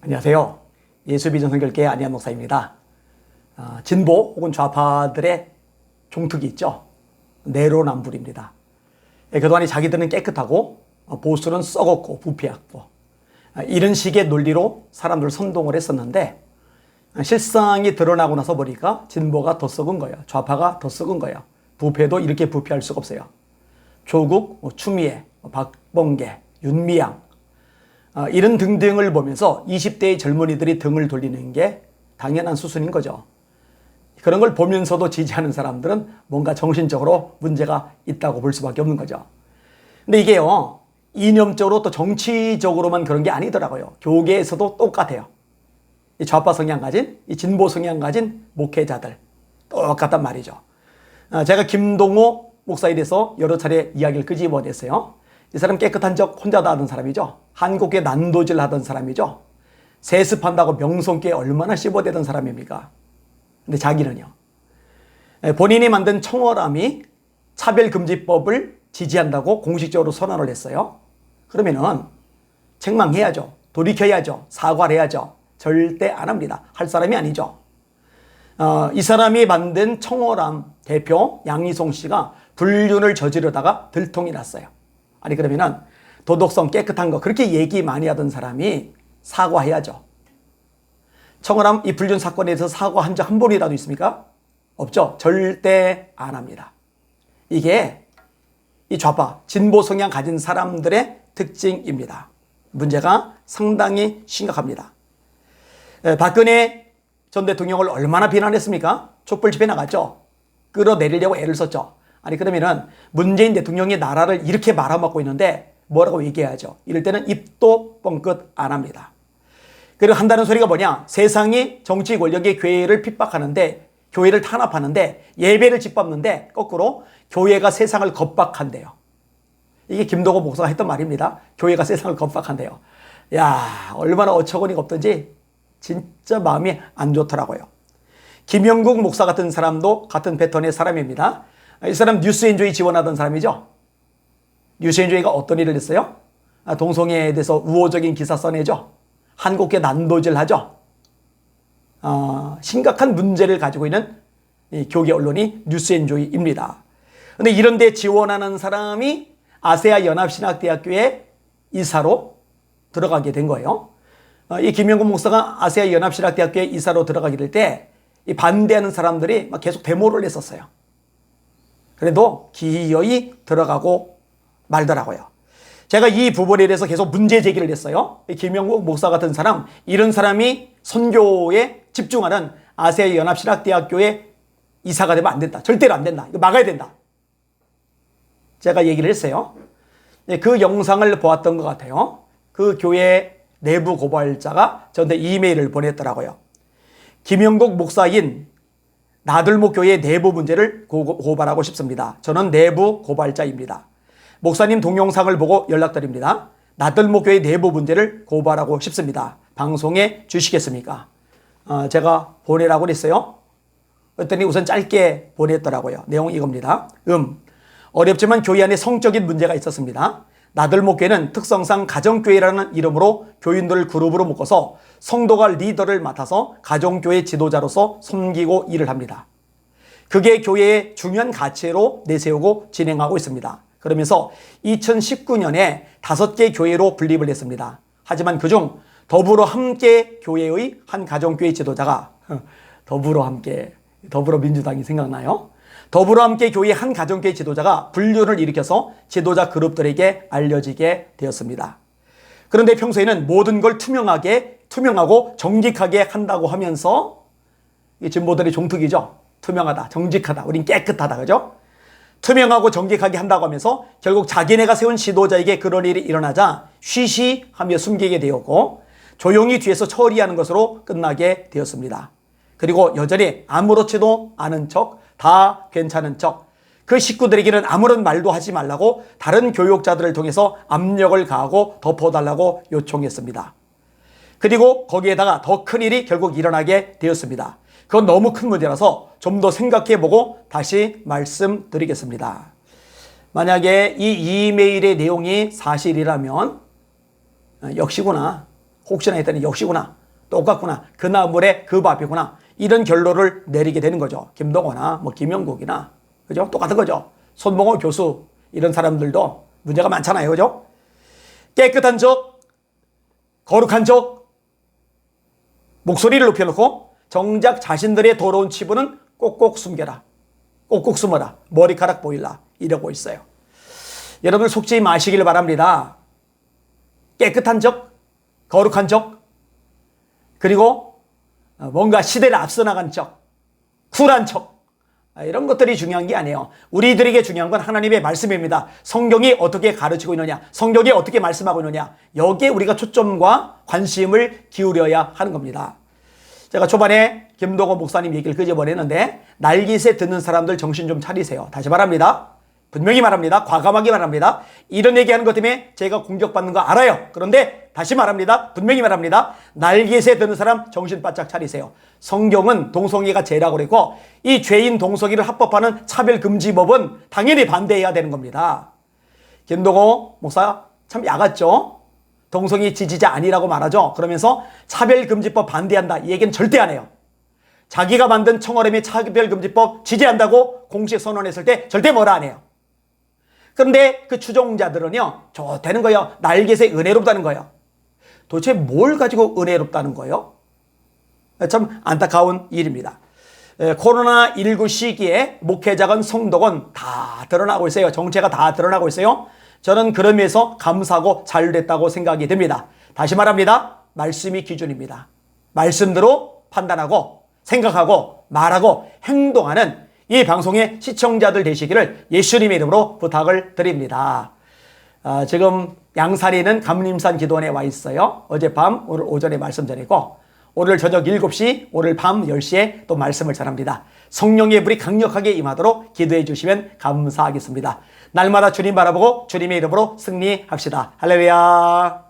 안녕하세요. 예수비전 선교회 안희한 목사입니다. 진보 혹은 좌파들의 종특이 있죠. 내로남불입니다. 그동안에 자기들은 깨끗하고 보수는 썩었고 부패했고 이런 식의 논리로 사람들을 선동을 했었는데 실상이 드러나고 나서 보니까 진보가 더 썩은 거예요. 좌파가 더 썩은 거예요. 부패도 이렇게 부패할 수가 없어요. 조국, 추미애, 박범계, 윤미향 이런 등등을 보면서 20대의 젊은이들이 등을 돌리는 게 당연한 수순인 거죠. 그런 걸 보면서도 지지하는 사람들은 뭔가 정신적으로 문제가 있다고 볼 수밖에 없는 거죠. 근데 이게요, 이념적으로 또 정치적으로만 그런 게 아니더라고요. 교계에서도 똑같아요. 이 좌파 성향 가진, 이 진보 성향 가진 목회자들 똑같단 말이죠. 제가 김동호 목사에 대해서 여러 차례 이야기를 끄집어냈어요. 이 사람 깨끗한 적 혼자다 하던 사람이죠. 한국에 난도질 하던 사람이죠. 세습한다고 명성교회 얼마나 씹어대던 사람입니까? 근데 자기는요, 본인이 만든 청어람이 차별금지법을 지지한다고 공식적으로 선언을 했어요. 그러면은 책망해야죠. 돌이켜야죠. 사과를 해야죠. 절대 안 합니다. 할 사람이 아니죠. 이 사람이 만든 청어람 대표 양희송 씨가 불륜을 저지르다가 들통이 났어요. 아니 그러면은 도덕성 깨끗한 거 그렇게 얘기 많이 하던 사람이 사과해야죠. 청어람 이 불륜 사건에 대해서 사과한 적 한 번이라도 있습니까? 없죠. 절대 안 합니다. 이게 이 좌파 진보 성향 가진 사람들의 특징입니다. 문제가 상당히 심각합니다. 박근혜 전 대통령을 얼마나 비난했습니까? 촛불 집회 나갔죠. 끌어내리려고 애를 썼죠. 아니 그러면은 문재인 대통령이 나라를 이렇게 말아먹고 있는데 뭐라고 얘기해야죠. 이럴 때는 입도 뻥끗 안 합니다. 그리고 한다는 소리가 뭐냐? 세상이 정치 권력이 교회를 핍박하는데 교회를 탄압하는데 예배를 짓밟는데 거꾸로 교회가 세상을 겁박한대요. 이게 김동호 목사가 했던 말입니다. 교회가 세상을 겁박한대요. 야, 얼마나 어처구니가 없던지 진짜 마음이 안 좋더라고요. 김영국 목사 같은 사람도 같은 패턴의 사람입니다. 이 사람 뉴스엔조이 지원하던 사람이죠. 뉴스엔조이가 어떤 일을 했어요? 동성애에 대해서 우호적인 기사 써내죠. 한국계 난도질하죠. 심각한 문제를 가지고 있는 이 교계 언론이 뉴스엔조이입니다. 그런데 이런 데 지원하는 사람이 아세아 연합신학대학교의 이사로 들어가게 된 거예요. 이 김영국 목사가 아세아 연합신학대학교에 이사로 들어가게 될 때 이 반대하는 사람들이 막 계속 데모를 했었어요. 그래도 기어이 들어가고 말더라고요. 제가 이 부분에 대해서 계속 문제 제기를 했어요. 김영국 목사 같은 사람, 이런 사람이 선교에 집중하는 아세아 연합신학대학교에 이사가 되면 안 된다. 절대로 안 된다. 이거 막아야 된다. 제가 얘기를 했어요. 그 영상을 보았던 것 같아요. 그 교회 내부 고발자가 저한테 이메일을 보냈더라고요. 김영국 목사인 나들목 교회 내부 문제를 고발하고 싶습니다. 저는 내부 고발자입니다. 목사님 동영상을 보고 연락드립니다. 나들목 교회 내부 문제를 고발하고 싶습니다. 방송에 주시겠습니까? 제가 보내라고 그랬어요. 그랬더니 우선 짧게 보냈더라고요. 내용이 이겁니다. 어렵지만 교회 안에 성적인 문제가 있었습니다. 나들목교회는 특성상 가정교회라는 이름으로 교인들을 그룹으로 묶어서 성도가 리더를 맡아서 가정교회 지도자로서 섬기고 일을 합니다. 그게 교회의 중요한 가치로 내세우고 진행하고 있습니다. 그러면서 2019년에 5개 교회로 분립을 했습니다. 하지만 그중 더불어 함께 교회의 한 가정교회 지도자가 더불어 함께, 더불어민주당이 생각나요? 더불어 함께 교회 한 가정교회 지도자가 불륜을 일으켜서 지도자 그룹들에게 알려지게 되었습니다. 그런데 평소에는 모든 걸 투명하고 정직하게 한다고 하면서 이 진보들의 종특이죠. 투명하다, 정직하다, 우린 깨끗하다, 그죠? 투명하고 정직하게 한다고 하면서 결국 자기네가 세운 지도자에게 그런 일이 일어나자 쉬쉬하며 숨기게 되었고 조용히 뒤에서 처리하는 것으로 끝나게 되었습니다. 그리고 여전히 아무렇지도 않은 척, 다 괜찮은 척, 그 식구들에게는 아무런 말도 하지 말라고 다른 교육자들을 통해서 압력을 가하고 덮어달라고 요청했습니다. 그리고 거기에다가 더 큰 일이 결국 일어나게 되었습니다. 그건 너무 큰 문제라서 좀 더 생각해보고 다시 말씀드리겠습니다. 만약에 이 이메일의 내용이 사실이라면 역시구나. 혹시나 했더니 역시구나. 똑같구나. 그 나물에 그 밥이구나. 이런 결론을 내리게 되는 거죠. 김동호나 뭐 김영국이나 그죠? 똑같은 거죠. 손봉호 교수 이런 사람들도 문제가 많잖아요. 그죠? 깨끗한 적, 거룩한 적, 목소리를 높여놓고 정작 자신들의 더러운 치부는 꼭꼭 숨겨라. 꼭꼭 숨어라. 머리카락 보일라. 이러고 있어요. 여러분 속지 마시길 바랍니다. 깨끗한 적, 거룩한 적, 그리고 뭔가 시대를 앞서 나간 척, 쿨한 척, 이런 것들이 중요한 게 아니에요. 우리들에게 중요한 건 하나님의 말씀입니다. 성경이 어떻게 가르치고 있느냐, 성경이 어떻게 말씀하고 있느냐, 여기에 우리가 초점과 관심을 기울여야 하는 겁니다. 제가 초반에 김동호 목사님 얘기를 끄집어냈는데 날깃에 듣는 사람들 정신 좀 차리세요. 다시 말합니다. 분명히 말합니다. 과감하게 말합니다. 이런 얘기하는 것 때문에 제가 공격받는 거 알아요. 그런데 다시 말합니다. 분명히 말합니다. 날깃에 드는 사람 정신 바짝 차리세요. 성경은 동성애가 죄라고 그랬고 이 죄인 동성애를 합법화하는 차별금지법은 당연히 반대해야 되는 겁니다. 김동호 목사 참 야같죠? 동성애 지지자 아니라고 말하죠. 그러면서 차별금지법 반대한다. 이 얘기는 절대 안 해요. 자기가 만든 청어림의 차별금지법 지지한다고 공식 선언했을 때 절대 뭐라 안 해요. 그런데 그 추종자들은요, 좋다는 거예요. 날갯에 은혜롭다는 거예요. 도대체 뭘 가지고 은혜롭다는 거예요? 참 안타까운 일입니다. 코로나19 시기에 목회자건 성도건 다 드러나고 있어요. 정체가 다 드러나고 있어요. 저는 그러면서 감사하고 잘됐다고 생각이 됩니다. 다시 말합니다. 말씀이 기준입니다. 말씀대로 판단하고 생각하고 말하고 행동하는 이 방송의 시청자들 되시기를 예수님의 이름으로 부탁을 드립니다. 지금 양산에 감림산 기도원에 와 있어요. 어젯밤 오늘 오전에 말씀 전했고 오늘 저녁 7시 오늘 밤 10시에 또 말씀을 전합니다. 성령의 불이 강력하게 임하도록 기도해 주시면 감사하겠습니다. 날마다 주님 바라보고 주님의 이름으로 승리합시다. 할렐루야.